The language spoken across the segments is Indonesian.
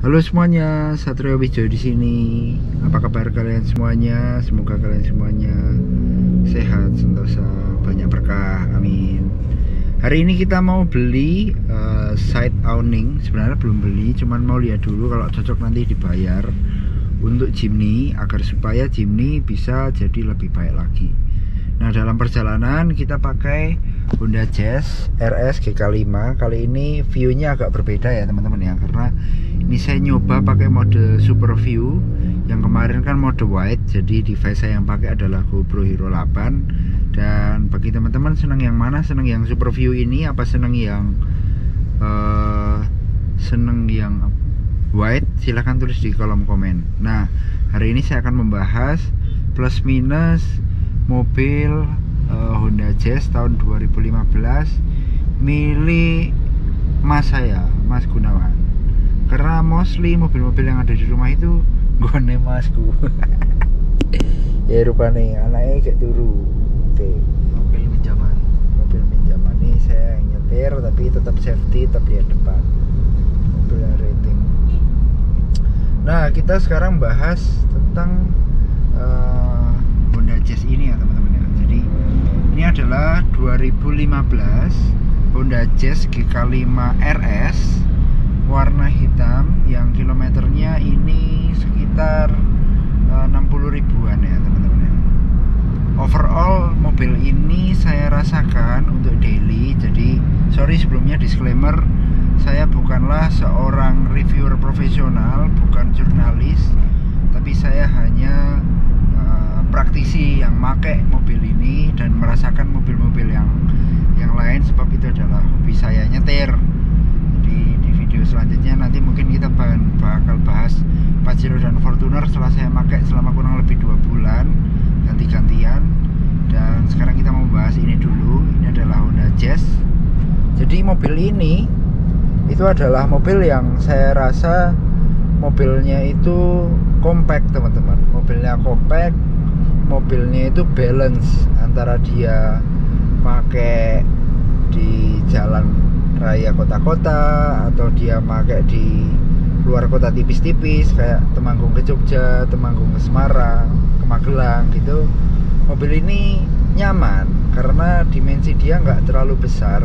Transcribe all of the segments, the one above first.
Halo semuanya, Satrio Wijo di sini. Apa kabar kalian semuanya? Semoga kalian semuanya sehat, sentosa, banyak berkah, amin. Hari ini kita mau beli side awning. Sebenarnya belum beli, cuman mau lihat dulu kalau cocok nanti dibayar untuk Jimny, agar supaya Jimny bisa jadi lebih baik lagi. Nah, dalam perjalanan kita pakai Honda Jazz RS GK5. Kali ini view-nya agak berbeda ya teman-teman ya, karena ini saya nyoba pakai mode Super View. Yang kemarin kan mode wide, jadi device saya yang pakai adalah GoPro Hero 8. Dan bagi teman-teman senang yang mana? Senang yang Super View ini apa senang yang wide? Silahkan tulis di kolom komen. Nah, hari ini saya akan membahas plus minus mobil Honda Jazz tahun 2015 milik mas saya, Mas Gunawan. Karena mostly mobil-mobil yang ada di rumah itu gone masku. Ya rupanya anaknya kayak turu. Oke. Mobil pinjaman Ini saya yang nyetir tapi tetap safety, tetap lihat depan. Mobil rating. Nah, kita sekarang bahas tentang Honda Jazz ini ya teman-teman ya. Jadi ini adalah 2015 Honda Jazz GK5 RS warna hitam yang kilometernya ini sekitar 60 ribuan ya teman-teman ya. Overall mobil ini saya rasakan untuk daily. Jadi sorry sebelumnya disclaimer, saya bukanlah seorang reviewer profesional, bukan jurnalis, tapi saya hanya praktisi yang pakai mobil ini dan merasakan mobil-mobil yang lain, sebab itu adalah hobi saya nyetir. Jadi di video selanjutnya nanti mungkin kita bakal bahas Pajero dan Fortuner setelah saya pakai selama kurang lebih 2 bulan ganti-gantian. Dan sekarang kita mau bahas ini dulu. Ini adalah Honda Jazz. Jadi mobil ini itu adalah mobil yang saya rasa mobilnya itu compact teman-teman. Mobilnya compact, mobilnya itu balance antara dia pakai di jalan raya kota-kota atau dia pakai di luar kota tipis-tipis kayak Temanggung ke Jogja, Temanggung ke Semarang, ke Magelang gitu. Mobil ini nyaman karena dimensi dia nggak terlalu besar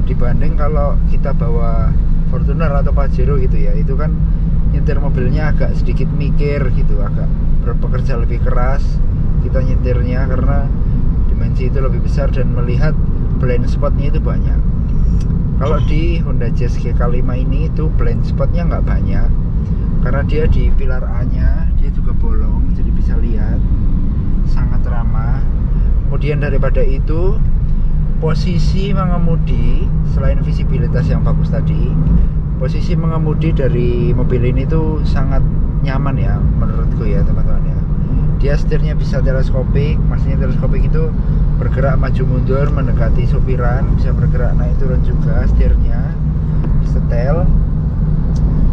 dibanding kalau kita bawa Fortuner atau Pajero gitu ya. Itu kan nyetir mobilnya agak sedikit mikir gitu, agak bekerja lebih keras kita nyetirnya karena dimensi itu lebih besar dan melihat blind spotnya itu banyak. Kalau di Honda Jazz GK5 ini itu blind spotnya nggak banyak karena dia di pilar A nya dia juga bolong, jadi bisa lihat, sangat ramah. Kemudian daripada itu posisi mengemudi, selain visibilitas yang bagus tadi, posisi mengemudi dari mobil ini tuh sangat nyaman ya menurutku ya teman-teman ya. Dia setirnya bisa teleskopik, maksudnya teleskopik itu bergerak maju mundur mendekati sopiran, bisa bergerak naik turun juga setirnya, disetel.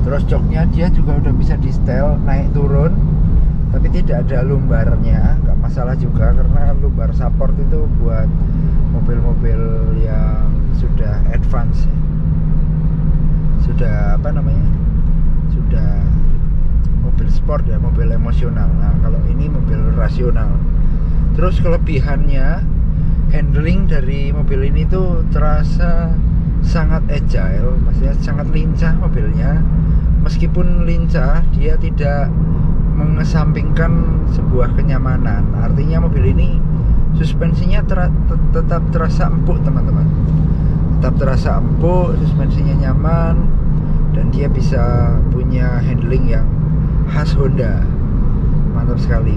Terus joknya dia juga udah bisa di setel naik turun, tapi tidak ada lumbarnya, nggak masalah juga karena lumbar support itu buat mobil-mobil yang sudah advance ya. Sudah mobil sport ya, mobil emosional. Nah, kalau ini mobil rasional. Terus kelebihannya, handling dari mobil ini tuh terasa sangat agile, maksudnya sangat lincah mobilnya. Meskipun lincah, dia tidak mengesampingkan sebuah kenyamanan. Artinya mobil ini suspensinya tetap terasa empuk teman-teman. Tetap terasa empuk, suspensinya nyaman, dan dia bisa punya handling yang khas Honda. Mantap sekali.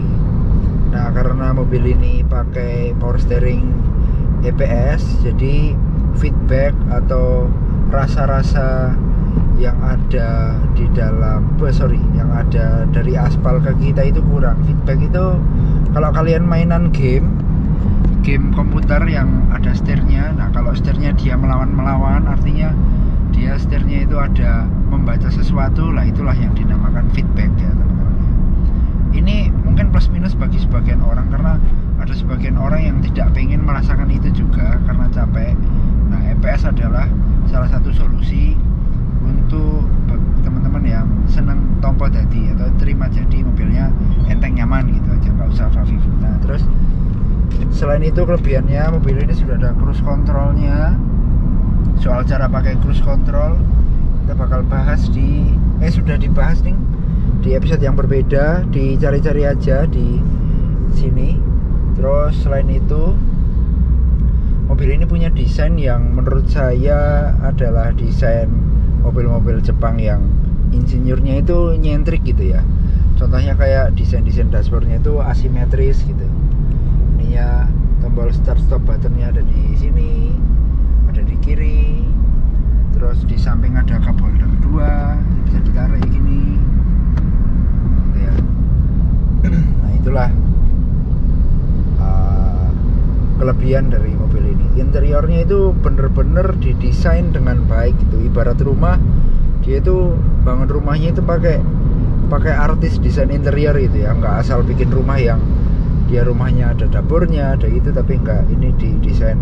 Nah, karena mobil ini pakai power steering EPS, jadi feedback atau rasa-rasa yang ada di dalam yang ada dari aspal ke kita itu kurang. Feedback itu kalau kalian mainan game komputer yang ada setirnya, nah kalau setirnya dia melawan artinya dia setirnya itu ada membaca sesuatu lah, itulah yang dinamakan feedback ya teman-teman. Ini mungkin plus minus bagi sebagian orang karena ada sebagian orang yang tidak pengen merasakan itu juga karena capek. Nah, EPS adalah salah satu solusi untuk teman-teman yang senang terima, jadi mobilnya enteng, nyaman gitu aja, nggak usah Faviv. Nah terus selain itu kelebihannya, mobil ini sudah ada cruise controlnya. Soal cara pakai cruise control kita bakal bahas sudah dibahas nih di episode yang berbeda, dicari-cari aja di sini. Terus selain itu mobil ini punya desain yang menurut saya adalah desain mobil-mobil Jepang yang insinyurnya itu nyentrik gitu ya. Contohnya kayak desain dashboardnya itu asimetris gitu. Ininya tombol start stop buttonnya ada di sini, ada di kiri. Terus di samping ada cup holder 2, bisa ditarik gini gitu ya. Nah itulah kelebihan dari mobil ini. Interiornya itu bener-bener didesain dengan baik gitu. Ibarat rumah, dia itu bangun rumahnya itu pakai artis desain interior gitu ya, nggak asal bikin rumah yang dia rumahnya ada dapurnya, ada itu, tapi enggak, ini didesain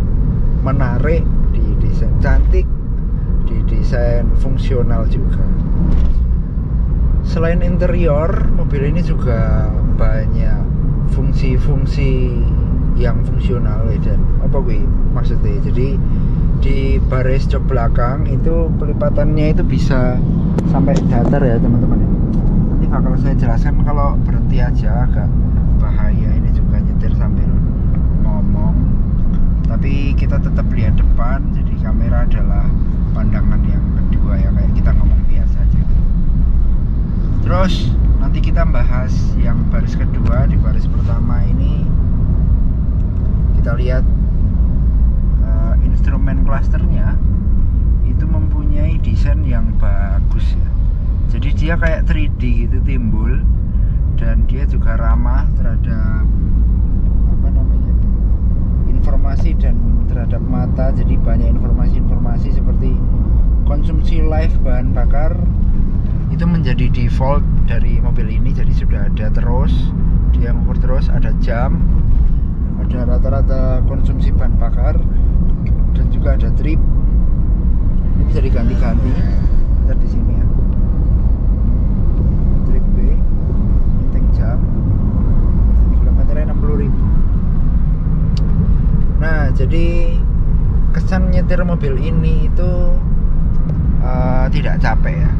menarik, didesain cantik, didesain fungsional juga. Selain interior, mobil ini juga banyak fungsi-fungsi yang fungsional dan apa gue maksudnya. Jadi di baris jok belakang itu pelipatannya itu bisa sampai datar ya teman-teman. Nanti bakal saya jelaskan, kalau berhenti aja agak bahaya ini juga nyetir sambil ngomong. Tapi kita tetap lihat depan, jadi kamera adalah pandangan yang kedua ya, kayak kita ngomong biasa aja. Terus nanti kita bahas yang baris kedua. Di baris pertama ini kita lihat instrumen clusternya itu mempunyai desain yang bagus ya. Jadi dia kayak 3D gitu timbul, dan dia juga ramah terhadap informasi dan terhadap mata. Jadi banyak informasi-informasi seperti konsumsi live bahan bakar itu menjadi default dari mobil ini. Jadi sudah ada terus, dia mengukur terus, ada jam, ada rata-rata konsumsi bahan bakar, dan juga ada trip. Ini bisa diganti-ganti. Ntar di sini ya. Trip B, inteng jam. Kilometernya 60.000. Nah, jadi kesan nyetir mobil ini itu tidak capek ya.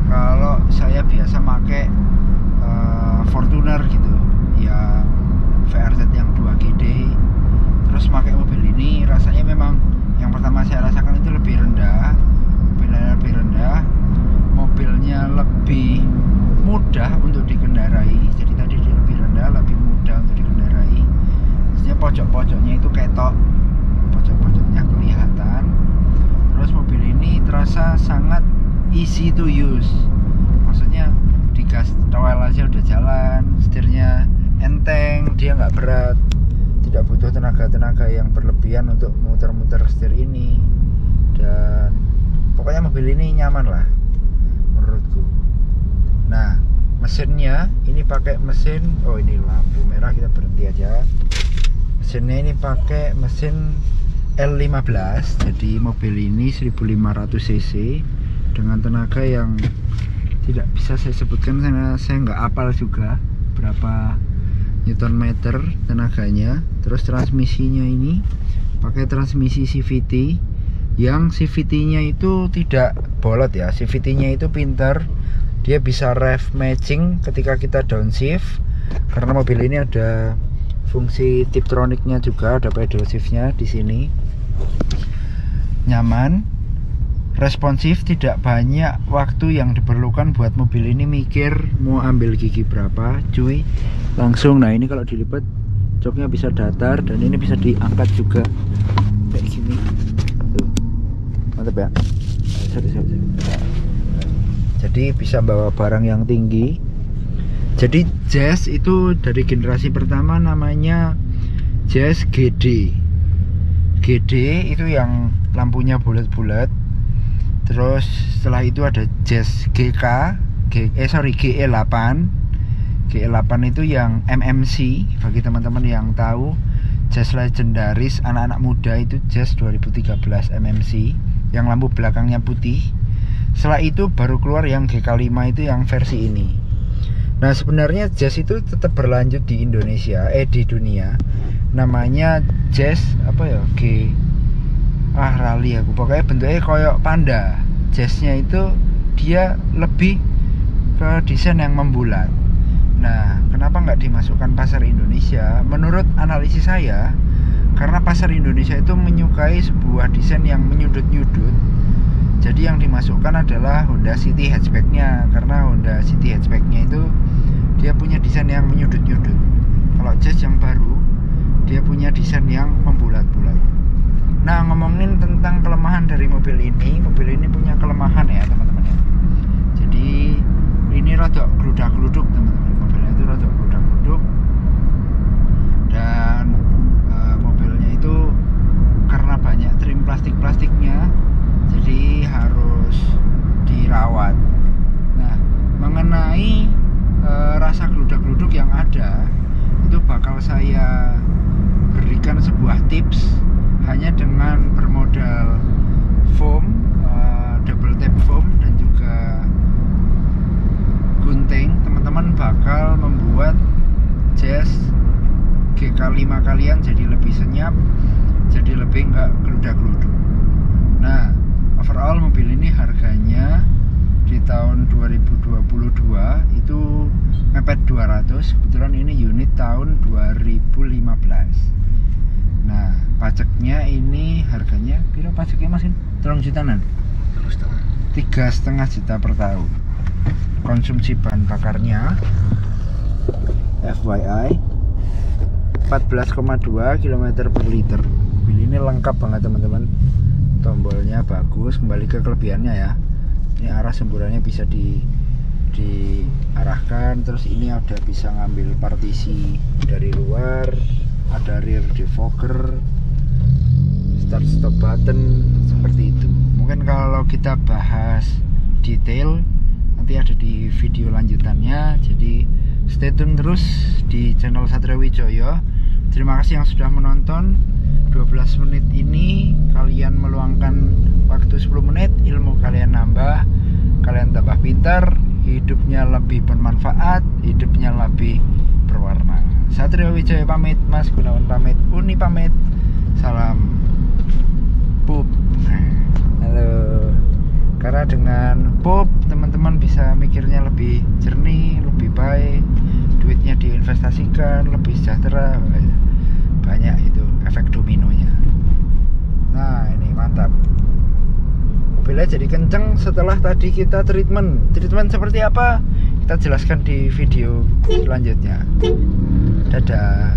Kalau saya biasa pakai Fortuner gitu, yang VRZ yang 2GD, terus pakai mobil ini rasanya memang yang pertama saya rasakan itu lebih rendah, mobilnya lebih mudah untuk dikendarai. Jadi tadi dia lebih rendah, lebih mudah untuk dikendarai. Maksudnya pojok-pojoknya itu ketok, pojok-pojoknya kelihatan. Terus mobil ini terasa sangat easy to use, maksudnya digas towel aja udah jalan, setirnya enteng, dia nggak berat, tidak butuh tenaga yang berlebihan untuk muter-muter setir ini. Dan pokoknya mobil ini nyaman lah menurutku. Nah, mesinnya ini pakai mesin, ini lampu merah, kita berhenti aja. Mesinnya ini pakai mesin L15, jadi mobil ini 1500 cc dengan tenaga yang tidak bisa saya sebutkan karena saya nggak hafal juga berapa Newton meter tenaganya. Terus transmisinya ini pakai transmisi CVT, yang CVT-nya itu tidak bolot ya, CVT-nya itu pintar, dia bisa rev matching ketika kita downshift, karena mobil ini ada fungsi tiptroniknya juga, ada pedal shift-nya di sini. Nyaman, responsif, tidak banyak waktu yang diperlukan buat mobil ini mikir mau ambil gigi berapa, cuy, langsung. Nah ini kalau dilipat joknya bisa datar, dan ini bisa diangkat juga kayak gini tuh, mantap ya. Sorry. Jadi bisa bawa barang yang tinggi. Jadi Jazz itu dari generasi pertama namanya Jazz GD itu yang lampunya bulat-bulat. Terus setelah itu ada Jazz GE8 itu yang MMC. Bagi teman-teman yang tahu Jazz legendaris anak-anak muda itu Jazz 2013 MMC yang lampu belakangnya putih. Setelah itu baru keluar yang GK5 itu yang versi ini. Nah sebenarnya jazz itu tetap berlanjut di Indonesia, di dunia. Namanya jazz apa ya, rally aku, pokoknya bentuknya kayak panda. Jazznya itu dia lebih ke desain yang membulat. Nah kenapa nggak dimasukkan pasar Indonesia? Menurut analisis saya, karena pasar Indonesia itu menyukai sebuah desain yang menyudut-nyudut. Jadi yang dimasukkan adalah Honda City hatchbacknya, karena Honda City hatchbacknya itu dia punya desain yang menyudut-nyudut. Kalau Jazz yang baru, dia punya desain yang membulat-bulat. Nah ngomongin tentang kelemahan dari mobil ini punya kelemahan ya teman-teman ya. Jadi ini rada gludak-gluduk teman-teman, mobilnya itu rada gludak-gluduk. Dan mobilnya itu karena banyak trim plastik-plastiknya, jadi harus dirawat. Nah mengenai rasa gludak-gluduk yang ada, itu bakal saya berikan sebuah tips. Hanya dengan bermodal foam, double tap foam dan juga gunting, teman-teman bakal membuat Jazz GK5 kalian jadi lebih senyap, jadi lebih nggak geludak-geluduk. Nah overall mobil ini harganya di tahun 2022 itu mepet 200. Kebetulan ini unit tahun 2015. Nah pajaknya ini harganya piro pajaknya Mas? 3 jutaan. 3,5 juta per tahun. Konsumsi bahan bakarnya FYI 14,2 km per liter. Mobil ini lengkap banget teman-teman. Tombolnya bagus, kembali ke kelebihannya ya. Ini arah semburannya bisa diarahkan, terus ini ada bisa ngambil partisi dari luar, ada rear defogger, start stop button, seperti itu. Mungkin kalau kita bahas detail nanti ada di video lanjutannya, jadi stay tune terus di channel Satrio Wijoyo. Terima kasih yang sudah menonton. 12 menit ini kalian meluangkan waktu 10 menit, ilmu kalian nambah, kalian tambah pintar, hidupnya lebih bermanfaat, hidupnya lebih berwarna. Satrio Wijoyo pamit, Mas Gunawan pamit, Uni pamit. Salam pup. Halo. Karena dengan pup teman-teman bisa mikirnya lebih jernih, lebih baik, duitnya diinvestasikan, lebih sejahtera. Banyak itu efek dominonya. Nah ini mantap, mobilnya jadi kenceng setelah tadi kita treatment seperti apa kita jelaskan di video selanjutnya. Dadah.